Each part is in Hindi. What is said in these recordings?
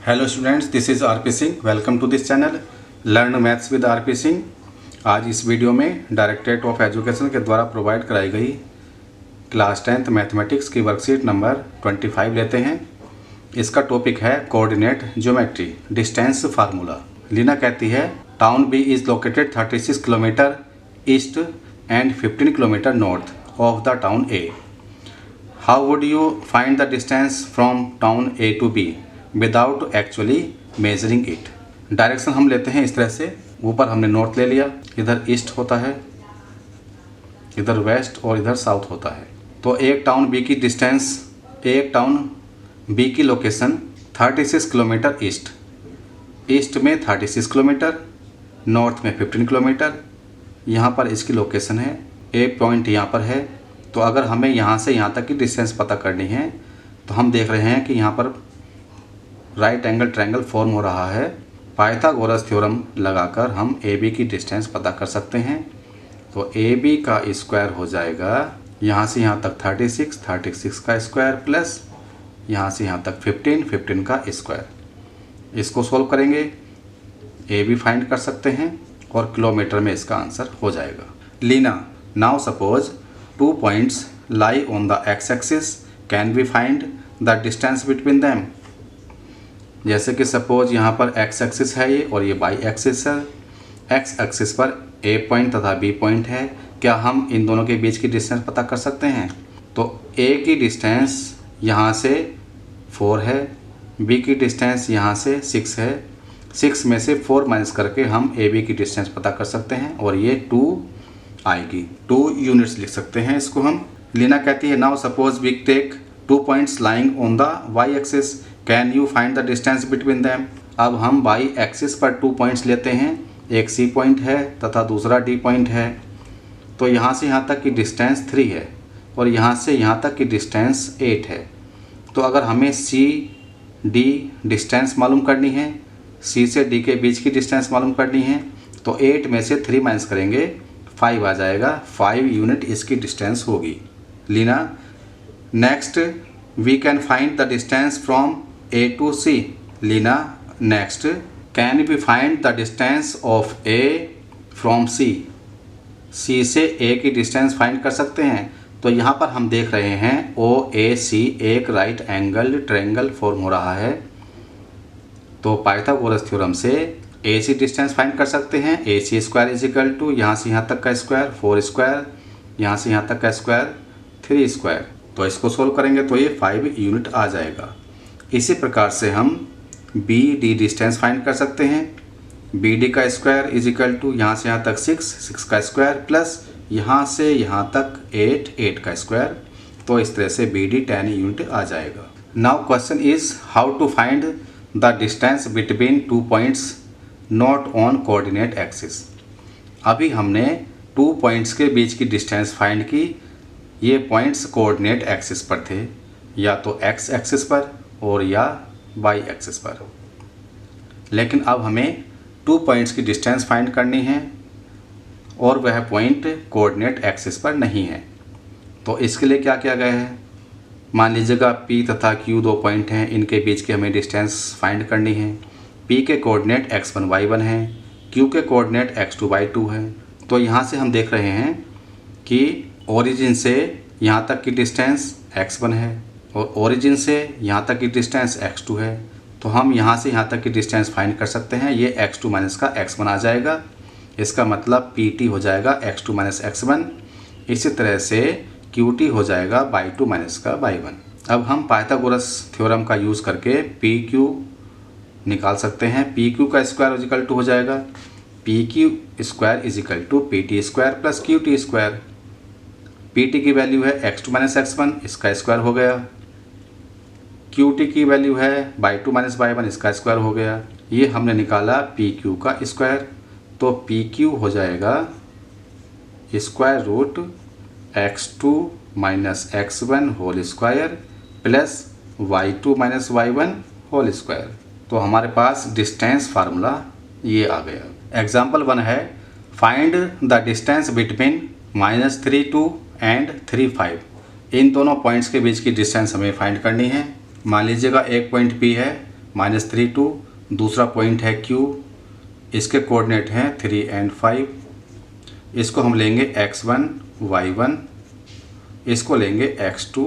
Hello students, this is RP Singh. Welcome to this channel learn maths with RP Singh. आज इस वीडियो में डायरेक्टरेट ऑफ एजुकेशन के द्वारा प्रोवाइड कराई गई क्लास 10th मैथमेटिक्स की वर्कशीट नंबर 25 लेते हैं। इसका टॉपिक है coordinate geometry, distance formula. Leena कहती है town B is located 36 kilometre east and 15 kilometre north of the town A. How would you find the distance from town A to B without actually measuring it. Direction हम लेते हैं इस तरह से, ऊपर हमने नॉर्थ ले लिया, इधर ईस्ट होता है, इधर वेस्ट और इधर साउथ होता है। तो एक टाउन बी की डिस्टेंस, एक टाउन बी की लोकेशन 36 किलोमीटर ईस्ट में 36 किलोमीटर, नॉर्थ में 15 किलोमीटर। यहाँ पर इसकी लोकेशन है, ए पॉइंट यहाँ पर है। तो अगर हमें यहाँ से यहाँ तक की डिस्टेंस पता करनी है तो हम देख रहे हैं कि यहाँ पर राइट एंगल ट्रायंगल फॉर्म हो रहा है। पाइथागोरस थ्योरम लगाकर हम ए बी की डिस्टेंस पता कर सकते हैं। तो ए बी का स्क्वायर हो जाएगा यहाँ से यहाँ तक 36 का स्क्वायर प्लस यहाँ से यहाँ तक 15 का स्क्वायर। इसको सोल्व करेंगे, ए बी फाइंड कर सकते हैं और किलोमीटर में इसका आंसर हो जाएगा। Leena, now suppose 2 points lie on the X axis, can we find the distance between them. जैसे कि सपोज यहाँ पर एक्स एक्सिस है ये और ये वाई एक्सिस है। एक्स एक्सिस पर ए पॉइंट तथा बी पॉइंट है। क्या हम इन दोनों के बीच की डिस्टेंस पता कर सकते हैं? तो ए की डिस्टेंस यहाँ से 4 है, बी की डिस्टेंस यहाँ से 6 है। 6 में से 4 माइनस करके हम ए बी की डिस्टेंस पता कर सकते हैं और ये 2 आएगी। 2 यूनिट्स लिख सकते हैं इसको हम। लीना कहती है now suppose we take 2 points lying on the Y axis, can you find the distance between them. अब हम वाई एक्सिस पर 2 पॉइंट्स लेते हैं, एक सी पॉइंट है तथा दूसरा डी पॉइंट है। तो यहाँ से यहाँ तक की डिस्टेंस 3 है और यहाँ से यहाँ तक की डिस्टेंस 8 है। तो अगर हमें सी डी डिस्टेंस मालूम करनी है, सी से डी के बीच की डिस्टेंस मालूम करनी है, तो 8 में से 3 माइनस करेंगे 5 आ जाएगा। 5 यूनिट इसकी डिस्टेंस होगी। Leena, next we can find the distance from A to C. Lina, next, can we find the distance of A from C? C से A की डिस्टेंस फाइंड कर सकते हैं। तो यहाँ पर हम देख रहे हैं OAC एक राइट एंगल ट्रायंगल फॉर्म हो रहा है। तो पाइथागोरस थ्योरम से AC डिस्टेंस फाइंड कर सकते हैं। AC square is equal to यहाँ से यहाँ तक का स्क्वायर 4 स्क्वायर, यहाँ से यहाँ तक का स्क्वायर 3 स्क्वायर। तो इसको सोल्व करेंगे तो ये 5 यूनिट आ जाएगा। इसी प्रकार से हम बी डी डिस्टेंस फाइंड कर सकते हैं। बी डी का स्क्वायर इज इक्वल टू यहाँ से यहाँ तक 6 का स्क्वायर प्लस यहाँ से यहाँ तक 8 का स्क्वायर। तो इस तरह से बी डी 10 यूनिट आ जाएगा। Now question is how to find the distance between 2 points not on coordinate axis. अभी हमने 2 पॉइंट्स के बीच की डिस्टेंस फाइंड की। ये पॉइंट्स कोऑर्डिनेट एक्सिस पर थे, या तो एक्स एक्सिस पर और या वाई एक्सिस पर। लेकिन अब हमें 2 पॉइंट्स की डिस्टेंस फाइंड करनी है और वह पॉइंट कोऑर्डिनेट एक्सिस पर नहीं है। तो इसके लिए क्या किया गया है, मान लीजिएगा P तथा Q 2 पॉइंट हैं, इनके बीच की हमें डिस्टेंस फाइंड करनी है। P के कोऑर्डिनेट x1 y1 है, Q के कोऑर्डिनेट x2 y2 है। तो यहाँ से हम देख रहे हैं कि ओरिजिन से यहाँ तक की डिस्टेंस x1 है और ओरिजिन से यहाँ तक की डिस्टेंस x2 है। तो हम यहाँ से यहाँ तक की डिस्टेंस फाइंड कर सकते हैं। ये x2 माइनस का x1 आ जाएगा। इसका मतलब PT हो जाएगा x2 माइनस x1। इसी तरह से QT हो जाएगा y2 माइनस का y1। अब हम पाइथागोरस थ्योरम का यूज़ करके PQ निकाल सकते हैं। PQ का स्क्वायर इज इक्वल टू हो जाएगा PQ square is equal to PT square plus QT square. PT की वैल्यू है x2 माइनस x1, इसका स्क्वायर हो गया। QT की वैल्यू है y2 माइनस y1, इसका स्क्वायर हो गया। ये हमने निकाला PQ का स्क्वायर। तो PQ हो जाएगा square root x2 minus x1 whole square plus y2 minus y1 whole square. तो हमारे पास डिस्टेंस फार्मूला ये आ गया। एग्जाम्पल 1 है find the distance between -3 and 3 5। इन दोनों पॉइंट्स के बीच की डिस्टेंस हमें फाइंड करनी है। मान लीजिएगा एक पॉइंट P है, -3 2, दूसरा पॉइंट है Q, इसके कोऑर्डिनेट हैं 3 और 5। इसको हम लेंगे x1 y1, इसको लेंगे x2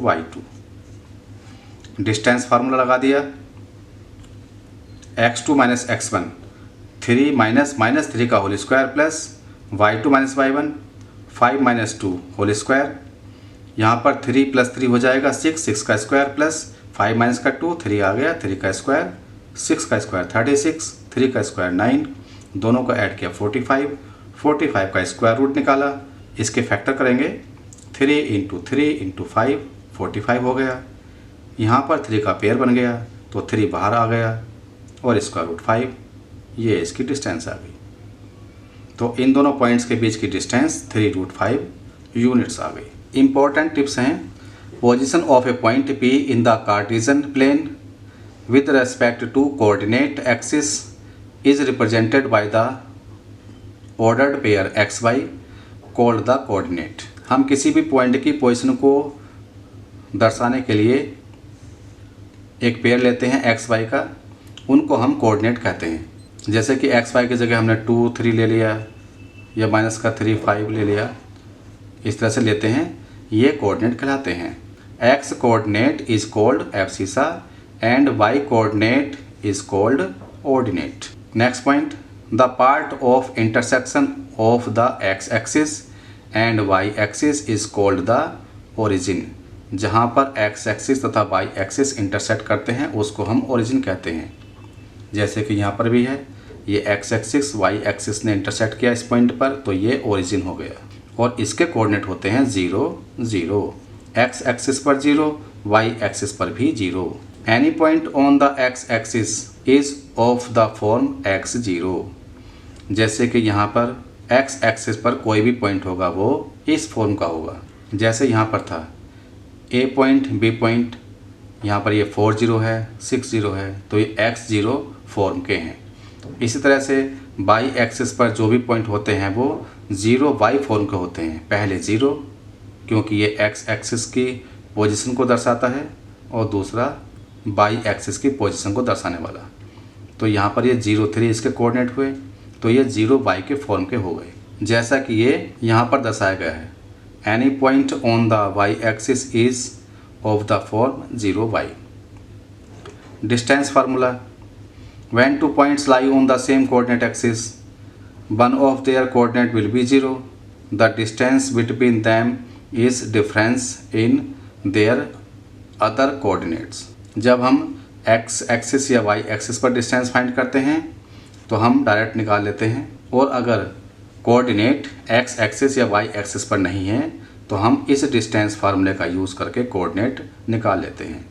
y2। डिस्टेंस फार्मूला लगा दिया, x2 माइनस x1 3 माइनस 3 का whole square plus y2 minus y1 5 minus 2 whole square. यहाँ पर 3 प्लस 3 हो जाएगा 6 का स्क्वायर प्लस 5 माइनस का 2 3 आ गया, 3 का स्क्वायर 6 का स्क्वायर 36, 3 का स्क्वायर 9, दोनों को ऐड किया 45 का स्क्वायर रूट निकाला। इसके फैक्टर करेंगे 3 इंटू 3 इंटू 5 45 हो गया। यहाँ पर 3 का पेयर बन गया तो 3 बाहर आ गया और स्क्वायर रूट 5, ये इसकी डिस्टेंस आ गई। तो इन दोनों पॉइंट्स के बीच की डिस्टेंस 3√5 यूनिट्स आ गई। इम्पोर्टेंट टिप्स हैं, position of a point P in the Cartesian plane with respect to coordinate axis is represented by the ordered pair XY called the coordinate. हम किसी भी पॉइंट की पोजीशन को दर्शाने के लिए एक पेयर लेते हैं XY का, उनको हम कोऑर्डिनेट कहते हैं। जैसे कि XY की जगह हमने 2 3 ले लिया या माइनस का 3 5 ले लिया, इस तरह से लेते हैं, ये कोऑर्डिनेट कहलाते हैं। X coordinate is called abscissa and Y coordinate is called ordinate. Next point, the part of intersection of the X axis and Y axis is called the origin. जहाँ पर X एक्सिस तथा Y एक्सिस इंटरसेक्ट करते हैं उसको हम ओरिजिन कहते हैं। जैसे कि यहाँ पर भी है, ये X एक्सिस Y एक्सिस ने इंटरसेक्ट किया इस पॉइंट पर, तो ये ओरिजिन हो गया। और इसके कोऑर्डिनेट होते हैं 0 0, X एक्सिस पर 0, Y एक्सिस पर भी 0। Any point on the X axis is of the form x0। जैसे कि यहाँ पर X एक्सिस पर कोई भी पॉइंट होगा वो इस फॉर्म का होगा। जैसे यहाँ पर था A पॉइंट B पॉइंट, यहाँ पर ये 4 0 है 6 0 है, तो ये x0 फॉर्म के हैं। इसी तरह से Y एक्सिस पर जो भी पॉइंट होते हैं वो 0 Y फॉर्म के होते हैं। पहले 0 क्योंकि ये X एक्सिस की पोजीशन को दर्शाता है और दूसरा Y एक्सिस की पोजीशन को दर्शाने वाला। तो यहाँ पर ये 0 3 इसके कोऑर्डिनेट हुए, तो ये 0 Y के फॉर्म के हो गए, जैसा कि ये यहाँ पर दर्शाया गया है। Any point on the Y axis is of the form 0 Y। Distance formula, when two points lie on the same coordinate axis, one of their coordinate will be 0. The distance between them is difference in their other coordinates. जब हम x एक्सिस या y एक्सिस पर डिस्टेंस फाइंड करते हैं तो हम डायरेक्ट निकाल लेते हैं, और अगर कोऑर्डिनेट x एक्सिस या y एक्सिस पर नहीं है तो हम इस डिस्टेंस फार्मूले का यूज़ करके कोऑर्डिनेट निकाल लेते हैं।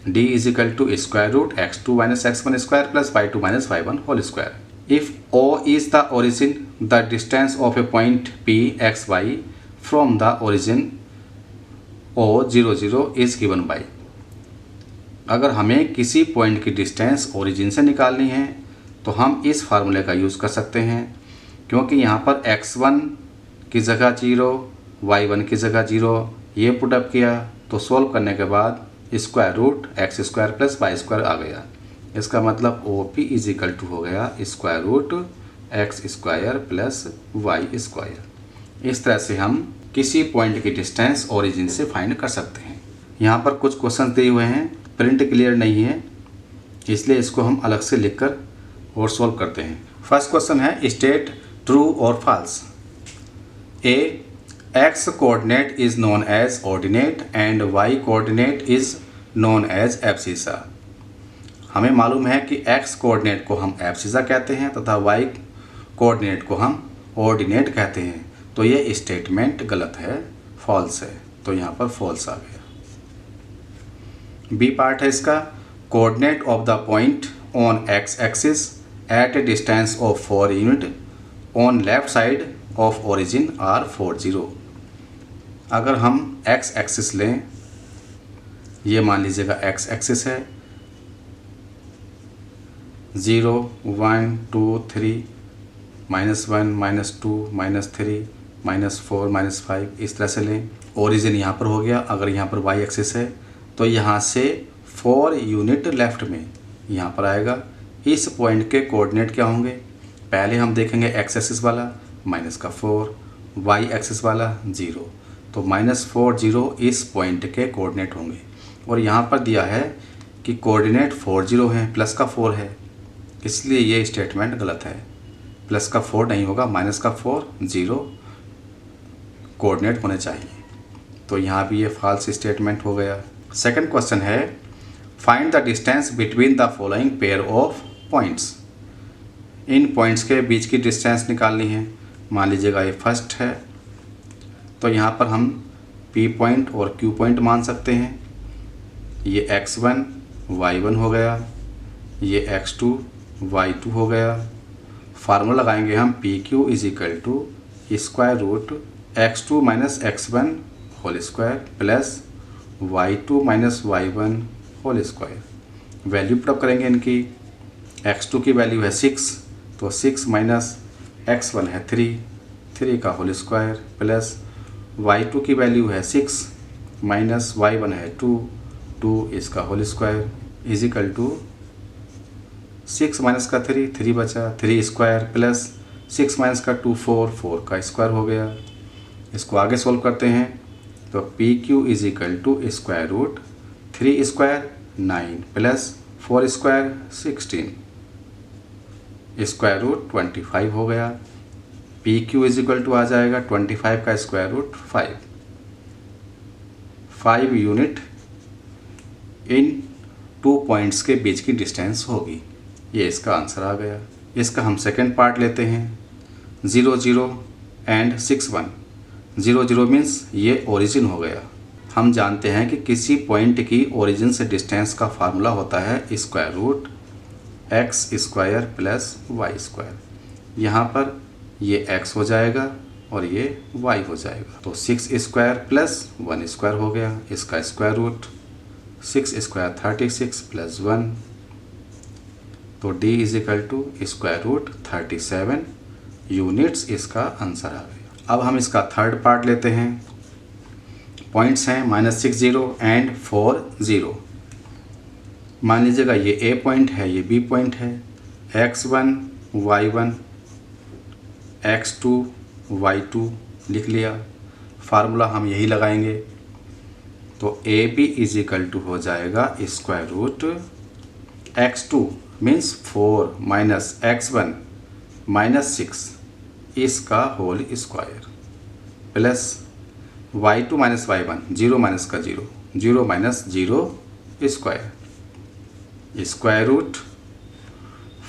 D is equal to square root x2 minus x1 square plus y2 minus y1 whole square. If O is the origin, the distance of a point P xy from the origin O 0 0 is given by। अगर हमें किसी पॉइंट की डिस्टेंस ओरिजिन से निकालनी है तो हम इस फार्मूले का यूज़ कर सकते हैं, क्योंकि यहाँ पर x1 की जगह 0, y1 की जगह 0, ये पुटअप किया तो सॉल्व करने के बाद square root X square plus Y square आ गया। इसका मतलब OP इज इक्वल टू हो गया square root X square plus Y square. इस तरह से हम किसी पॉइंट की डिस्टेंस ओरिजिन से फाइंड कर सकते हैं। यहाँ पर कुछ क्वेश्चन दिए हुए हैं, प्रिंट क्लियर नहीं है, इसलिए इसको हम अलग से लिखकर और सॉल्व करते हैं। फर्स्ट क्वेश्चन है स्टेट ट्रू और false. A, x coordinate is known as ordinate and y coordinate is known as abscissa। हमें मालूम है कि x कोऑर्डिनेट को हम एब्सिसा कहते हैं तथा y कोऑर्डिनेट को हम ऑर्डिनेट कहते हैं, तो ये स्टेटमेंट गलत है, फॉल्स है, तो यहाँ पर फॉल्स आ गया। बी पार्ट है इसका, coordinate of the point on x axis at a distance of 4 unit on left side of origin are 4 0। अगर हम x एक्सिस लें, ये मान लीजिएगा x एक्सिस है, 0 1 2 3 -1 -2 -3 -4 -5 इस तरह से लें। ओरिजिन यहाँ पर हो गया। अगर यहाँ पर y एक्सिस है तो यहाँ से 4 यूनिट लेफ्ट में यहाँ पर आएगा। इस पॉइंट के कोऑर्डिनेट क्या होंगे, पहले हम देखेंगे एक्स एक्सिस वाला -4, वाई एक्सिस वाला 0, तो -4 0 इस पॉइंट के कोऑर्डिनेट होंगे। और यहाँ पर दिया है कि कोऑर्डिनेट 4 0 है, प्लस का 4 है, इसलिए ये स्टेटमेंट गलत है। प्लस का 4 नहीं होगा, -4 0 कोऑर्डिनेट होने चाहिए, तो यहाँ भी ये फॉल्स स्टेटमेंट हो गया। सेकंड क्वेश्चन है find the distance between the following pair of points. In points के बीच की डिस्टेंस निकालनी है। मान लीजिएगा ये फर्स्ट है, तो यहाँ पर हम P पॉइंट और Q पॉइंट मान सकते हैं। ये x1 y1 हो गया, ये x2 y2 हो गया। फार्मूला लगाएंगे हम PQ = square root x2 - x1 whole square plus y2 - y1 whole square. Value put up करेंगे इनकी। x2 की वैल्यू है 6, तो 6 - x1 है 3 का होल स्क्वायर प्लस y2 की वैल्यू है 6 - y1 है 2 इसका होल स्क्वायर = 6 - 3 बचा, 3 स्क्वायर प्लस 6 - 2 4 का स्क्वायर हो गया। इसको आगे सोल्व करते हैं, तो PQ = square root 3 square 9 plus 4 square 16 square root 25 हो गया। PQ = आ जाएगा 25 का स्क्वायर रूट 5 यूनिट इन 2 पॉइंट्स के बीच की डिस्टेंस होगी। ये इसका आंसर आ गया। इसका हम सेकंड पार्ट लेते हैं। 0 0 एंड 6 1। 0 0 मीन्स ये ओरिजिन हो गया। हम जानते हैं कि किसी पॉइंट की ओरिजिन से डिस्टेंस का फार्मूला होता है square root x square plus Y square. यहाँ पर ये x हो जाएगा और ये y हो जाएगा, तो 6 स्क्वायर प्लस 1 स्क्वायर हो गया। इसका स्क्वायर रूट 6 स्क्वायर 36 प्लस 1, तो d = स्क्वायर रूट 37 यूनिट्स इसका आंसर आ गया। अब हम इसका थर्ड पार्ट लेते हैं। पॉइंट्स हैं -6 0 एंड 4 0। मान लीजिएगा ये A पॉइंट है, ये B पॉइंट है। x1 y1 x2 y2 लिख लिया। फार्मूला हम यही लगाएंगे, तो AB = हो जाएगा square root x2 means 4 - x1 - 6 इसका whole square plus y2 - y1 0 - 0 0 - 0 square square root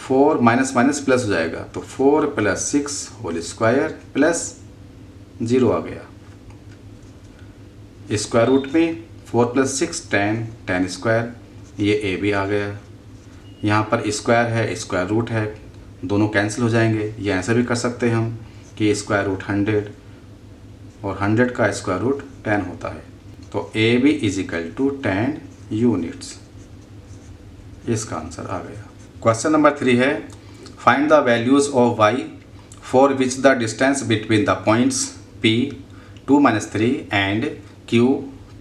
4 minus plus हो जाएगा, तो 4 + 6 होल स्क्वायर प्लस 0 आ गया। स्क्वायर रूट में 4 + 6 10 स्क्वायर, ये AB आ गया। यहाँ पर स्क्वायर है, स्क्वायर रूट है, दोनों कैंसिल हो जाएंगे। या ऐसा भी कर सकते हैं हम कि स्क्वायर रूट 100 और 100 का स्क्वायर रूट 10 होता है, तो AB = 10 यूनिट्स इसका आंसर आ गया। क्वेश्चन नंबर 3 है find the values of y for which the distance between the points P 2 - 3 and Q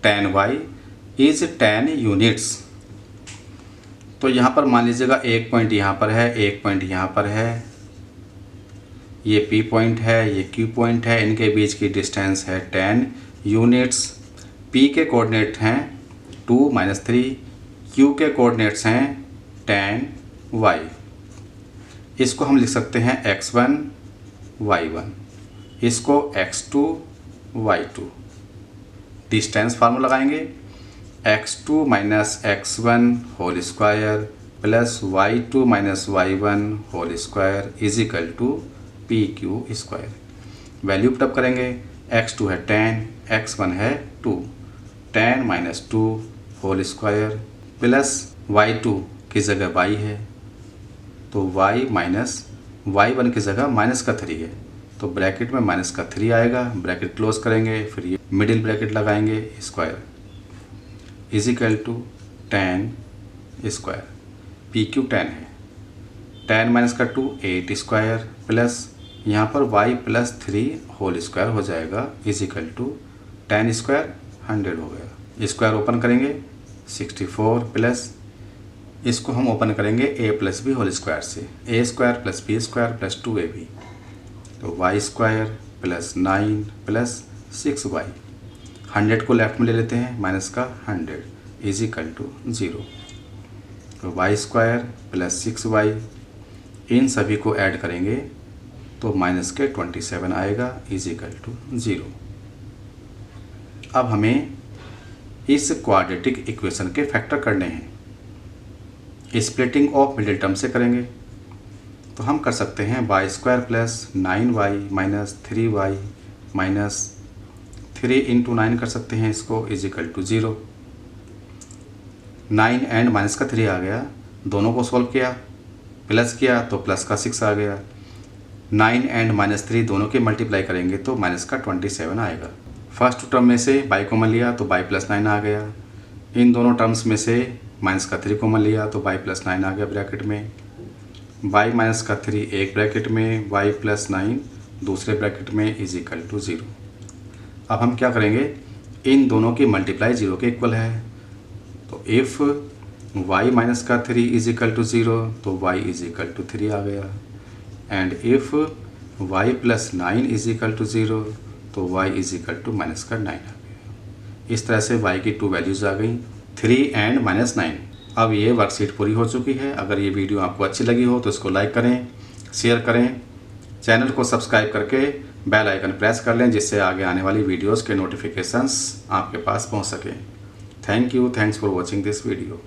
10 y is 10 units. तो यहाँ पर मान लीजिएगा एक पॉइंट यहाँ पर है, एक पॉइंट यहाँ पर है, ये P पॉइंट है, ये Q पॉइंट है, इनके बीच की डिस्टेंस है 10 यूनिट्स। P के कोऑर्डिनेट हैं 2 - 3, Q के कोऑर्डिनेट्स हैं 10 y। इसको हम लिख सकते हैं x1 y1, इसको x2 y2। डिस्टेंस फार्मूला लगाएंगे x2 - x1 whole square plus y2 - y1 whole square = PQ square. Value put up करेंगे, x2 है 10, x1 है 2, 10 - 2 होल स्क्वायर प्लस y2 की जगह y है, तो y - y1 की जगह -3 है, तो ब्रैकेट में -3 आएगा। ब्रैकेट क्लोज करेंगे, फिर ये मिडिल ब्रैकेट लगाएंगे, स्क्वायर = 10 स्क्वायर। PQ 10 है, 10 - 2 8 स्क्वायर प्लस यहाँ पर y + 3 होल स्क्वायर हो जाएगा = 10 स्क्वायर 100 हो गया। स्क्वायर ओपन करेंगे 64 प्लस इसको हम ओपन करेंगे a plus B whole square से, a square plus B square plus 2ab, तो Y square plus 9 plus 6y। 100 को लेफ्ट में ले लेते हैं, माइनस का 100 इज इक्वल टू 0। तो वाई स्क्वायर प्लस 6y, इन सभी को ऐड करेंगे तो माइनस के 27 आएगा इज इक्वल टू 0। अब हमें इस क्वाड्रेटिक इक्वेशन के फैक्टर करने हैं। स्प्लिटिंग ऑफ मिडिल टर्म से करेंगे तो हम कर सकते हैं Y square plus 9y minus 3y minus 3 into 9 कर सकते हैं इसको is equal to 0। 9 and minus का 3 आ गया, दोनों को सॉल्व किया, प्लस किया तो प्लस का 6 आ गया। 9 एंड माइनस 3 दोनों के मल्टीप्लाई करेंगे तो माइनस का 27 आएगा। फर्स्ट टर्म में से बाई कॉमन लिया तो बाई प्लस 9 आ गया। इन दोनों टर्म्स में से माइनस का 3 कॉमन लिया तो बाई प्लस 9 आ गया ब्रैकेट में। बाई माइनस का 3 एक ब्रैकेट में, बाई प्लस 9 दूसरे ब्रैकेट में इज इक्वल टू 0। अब हम क्या करेंगे, इन दोनों की मल्टीप्लाई 0 के इक्वल है, तो इफ़ y माइनस का 3 इज इक्वल टू 0 तो y इज इक्वल टू 3 आ गया। And if y plus 9 is equal to 0 तो y is equal to minus का 9 आ गया। इस तरह से y की 2 वैल्यूज़ आ गई, 3 एंड माइनस 9। अब ये वर्कशीट पूरी हो चुकी है। अगर ये वीडियो आपको अच्छी लगी हो तो इसको लाइक करें, शेयर करें, चैनल को सब्सक्राइब करके बेल आइकन प्रेस कर लें जिससे आगे आने वाली वीडियोस के नोटिफिकेशंस आपके पास पहुंच सकें। Thank you, thanks for watching this video.